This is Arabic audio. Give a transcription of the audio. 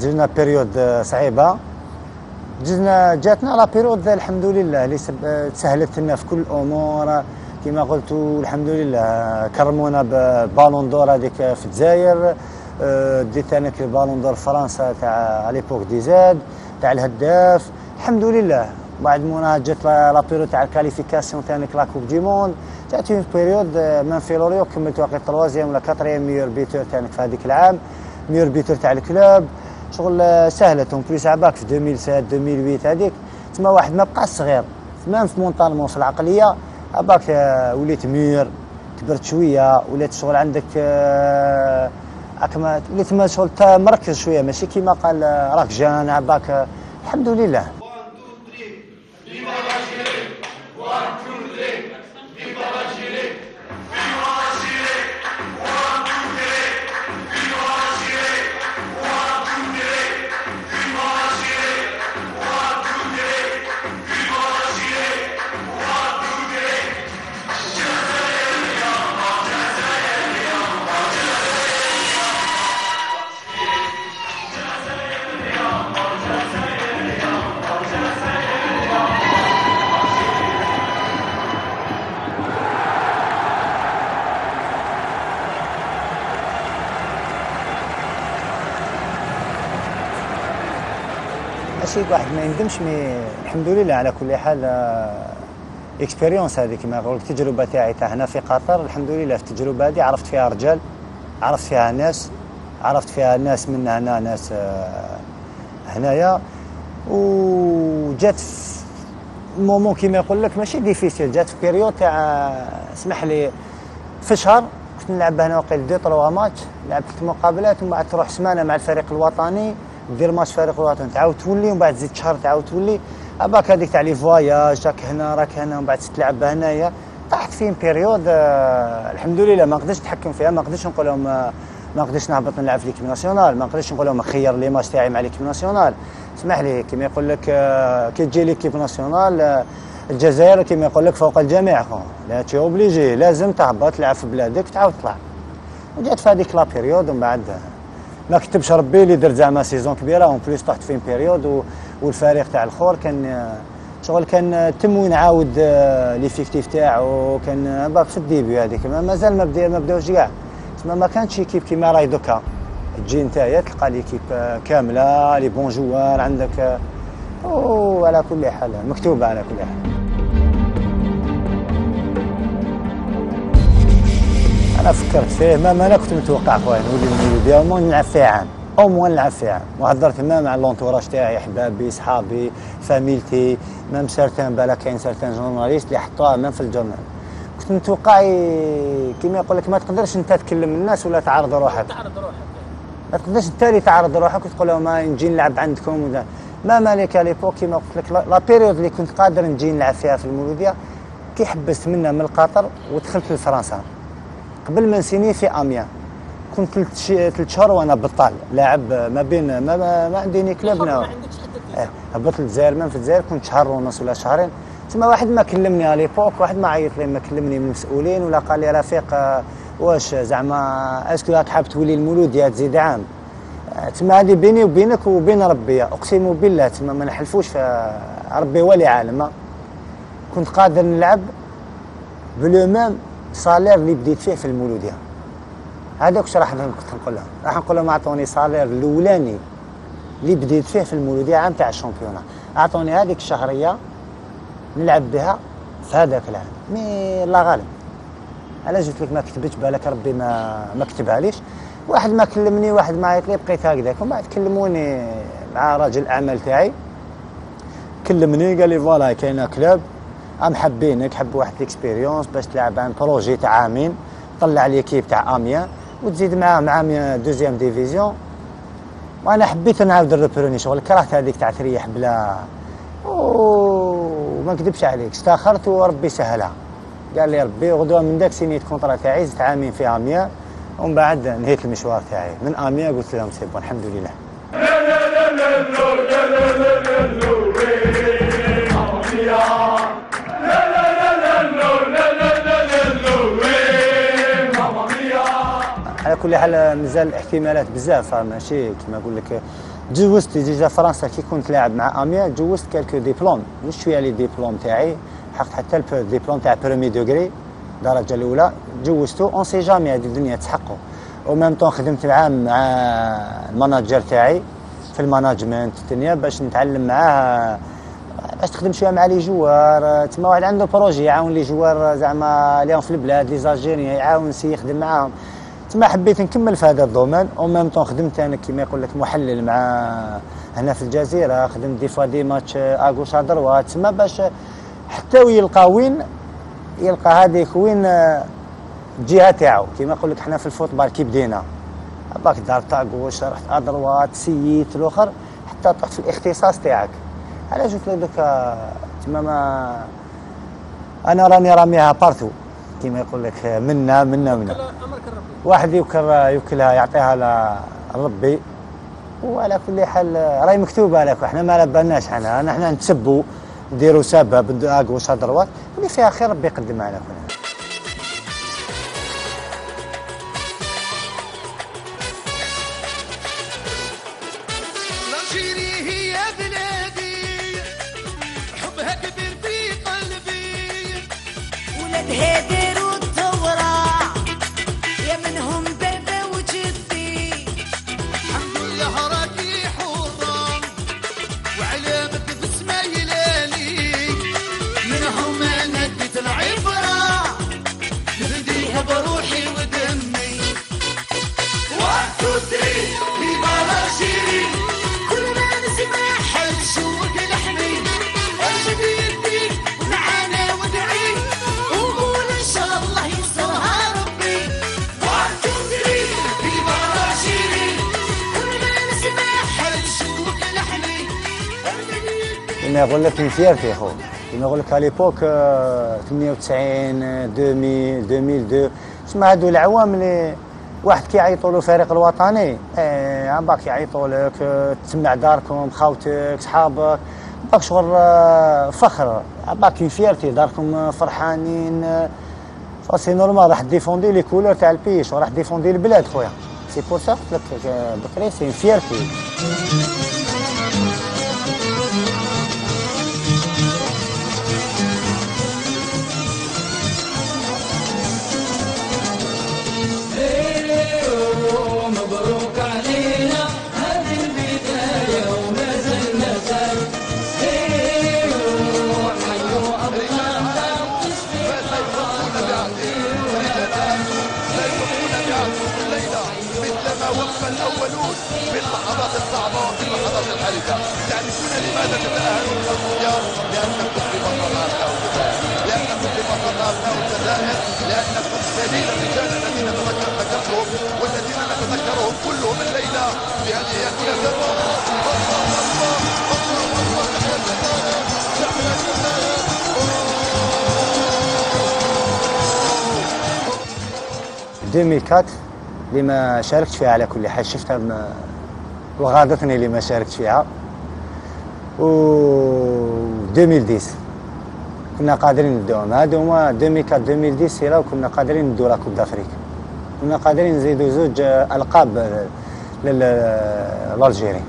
جينا بيريود صعيبه. جاتنا لا بيريود الحمد لله اللي تسهلت لنا في كل الامور كما قلت. الحمد لله كرمونا ببالون دور هذيك في الجزائر. ديت انا البالون دور فرنسا تاع ليبوك دي زاد تاع الهداف الحمد لله. بعد موراها جات لا بيريود تاع الكاليفيكاسيون تاع لا كوب دي موند. جات في بيريود من في لوريو كملت واقي 3 ولا 4 ميور بيتور تاعك في هذيك العام، ميور بيتور تاع الكلوب. شغل سهلتهم بليس عباك في 2007 2008 هذيك تما واحد ما بقاش صغير تمام في مونطالمون في العقليه عباك. وليت ميور كبرت شويه وليت شغل عندك اكما وليت ما شغل مركز شويه ماشي كيما قال راك جان عباك الحمد لله. ماشي واحد ما يندمش الحمد لله على كل حال. اكسبيريونس هذه كما نقول التجربه تاعي تاع هنا في قطر الحمد لله. في التجربه هذه عرفت فيها رجال، عرفت فيها ناس، عرفت فيها ناس من هنا ناس هنايا. وجات في مومون كما يقول لك ماشي ديفيسيل. جات في بيريود تاع اسمح لي في شهر كنت نلعب هنا واقيلا 2 3 ماتش، لعبت مقابلات ومن بعد تروح سمانه مع الفريق الوطني دير ماتش فريق الوطني تعاود تولي ومن بعد تزيد شهر تعاود تولي. عباك هذيك تاع لي فواياج راك هنا راك هنا ومن بعد تلعب هنايا. طاحت فين بيريود الحمد لله ما نقدرش نتحكم فيها. ما نقدرش نقول لهم ما نقدرش نهبط نلعب في ليكيب ناسيونال. ما نقدرش نقول لهم خير لي ماتش تاعي مع ليكيب ناسيونال. اسمح لي كيما يقول لك كي تجي ليكيب ناسيونال الجزائر كيما يقول لك فوق الجميع لا تي اوبليجي لازم تهبط تلعب في بلادك تعاود تطلع. وجات في هذيك لا بيريود ومن بعد ما كتبش ربي اللي درت زعما سيزون كبيره اون بليس طحت فين بيريود. والفريق تاع الخور كان شغل كان تم نعاود ليفيكتيف تاعو كان باك في الديبي هذيك مازال ما بداوش كاع. تما ما كانتش كيب كيما راهي دوكا تجي نتايا تلقى ليكيب كامله لي بون جوار عندك. وعلى كل حال مكتوبه على كل حال. انا فكرت فيه ما انا كنت متوقع خويا نولي المولوديه او نلعب فيها عام او نلعب فيها عام. وهضرت مع لونتوراج تاعي احبابي صحابي فاميلتي ميم سارتان بالا كاين سارتان جورناليست اللي حطوها ميم في الجورنال. كنت متوقع كيما يقول لك ما تقدرش انت تكلم الناس ولا تعرض روحك. ما تقدرش انت اللي تعرض روحك وتقول لهم نجي نلعب عندكم ولا ما مالك ليبوك كيما قلت لك لا بيريود اللي كنت قادر نجي نلعب فيها في المولوديه كي حبست منا من قطر ودخلت لفرنسا. قبل ما نسيني في اميان كنت 3 شهور وانا بطال لاعب ما بين ما عندي كلوب. هبطت للجزائر من في الجزائر كنت شهر ونص ولا شهرين. تما واحد ما كلمني على ليبوك واحد ما عيط لي ما كلمني من المسؤولين ولا قال لي رفيق واش زعما اسكو راك حاب تولي المولوديه تزيد عام. تما هذه بيني وبينك وبين ربي اقسم بالله تما ما نحلفوش ربي ولي عالم. كنت قادر نلعب بلو ميم صالير اللي بديت فيه في المولوديه. هذاك واش راح نقول لهم؟ راح نقول لهم اعطوني صالير الاولاني اللي بديت فيه في المولوديه عام تاع الشامبيونا. اعطوني هذيك الشهريه نلعب بها في هذاك العام. مي الله غالب علاش قلت لك ما كتبتش بالك ربي ما كتبها ليش. واحد ما كلمني واحد ما عيط لي بقيت هكذاك. ومن بعد كلموني مع راجل الاعمال تاعي كلمني قال لي فوالا كاينه كلوب حابينك حب واحد الاكسبيريونس باش تلعب عن بروجي تاع عامين طلع ليكيب تاع اميان وتزيد معاه اميان دوزيام ديفيزيون. وانا حبيت نعاود الريبروني شغل كرهت هذيك تاع تريح بلا. وما نكذبش عليك استاخرت وربي سهلها. قال لي ربي غدوه من داك سينيت كونطرا تاعي زدت عامين في اميان ومن بعد نهيت المشوار تاعي من اميان. قلت لهم سي بون الحمد لله. على كل حال مازال احتمالات بزاف ماشي كما نقول لك تجوزت ديجا فرنسا كي كنت لاعب مع اميا، تجوزت كالكو ديبلوم، مش شويه لي ديبلوم تاعي، حقت حتى الديبلوم تاع برومي دوغري الدرجه الاولى جوزتو. اون سي جامي هذه الدنيا تحقق. او ميم طون خدمت عام مع الماناجر تاعي في الماناجمنت الدنيا باش نتعلم معاه، باش تخدم شويه مع لي جوار. تما واحد عنده بروجي يعاون لي جوار زعما اليوم في البلاد لي زالجيريان، يعاون سي يخدم معاهم. تما حبيت نكمل في هذا الدومين. او ميم طون خدمت انا كيما يقول لك محلل مع هنا في الجزيره، خدمت دي فوا دي ماتش اغوش ادروات، تما باش حتى يلقى وين يلقى هذيك وين الجهه تاعو. كيما نقول لك حنا في الفوتبال كي بدينا باك دارت اغوش، رحت ادروات، سييت الاخر حتى طحت في الاختصاص تاعك. علاش قلت لك تما ما انا راني راميها بارتو كيما يقول لك منا واحد يوكلها يعطيها لربي. وعلى كل حال راهي مكتوبه لك، احنا ما بالناش، حنا نتسبوا نديروا سبب اغوش ادروات، واللي فيها خير ربي يقدمها لك. هدر والثورة يا منهم بابا وجدي، الحمد لله راكي حورة وعلامك باسمه يلالي، منهم انا اديت العبرة نفديها بروحي ودمي. 1 2 3 فيفا الجيري، كل ما نسمع حل شوق لحمي ارشد يدي ومعانا وادعي وقول ان شاء الله يسرها ربي. 1 2 3 فيفا الجيري، كل ما نسمع حل شوق لحمي ارشد يدي. كيما يقول لك فيرتي خو، كيما يقول لك اليبوك 98 2000 2002 تسمى هادو العوام اللي واحد كيعيطوا له الفريق الوطني، عم باك يعيطوا لك تسمع داركم خاوتك صحابك، باك شغل فخر، عم باك فيرتي داركم فرحانين. سي نورمال راح ديفوندي لي كولور تاع البيش وراح ديفوندي البلاد خويا. سي بور سا قلت لك بكري سي فيرتي. مبروك علينا هذه البداية وما زلنا زي حيوا أبطالنا سيفوقون بعزف الليلة مثلما وقف الأولون في اللحظات الصعبة وفي اللحظات الحرجة. تعرفون لماذا تتأهلون للمونديال؟ لأنكم في بطلات أو الجزائر، لأنكم في بطلات أو الجزائر، لأنكم سبيل الرجال الذين ذكرتهم والذين نتذكرهم كلهم الليلة في هذه المناسبة. 2004 اللي ما شاركت فيها على كل حال، شفتها وغاضتني اللي ما شاركت فيها. و 2010 كنا قادرين ندوهم، هادو هما 2004 2010 هيرا، وكنا قادرين ندو لا كوب دافريك، كنا قادرين نزيدو 2 ألقاب للألجيري.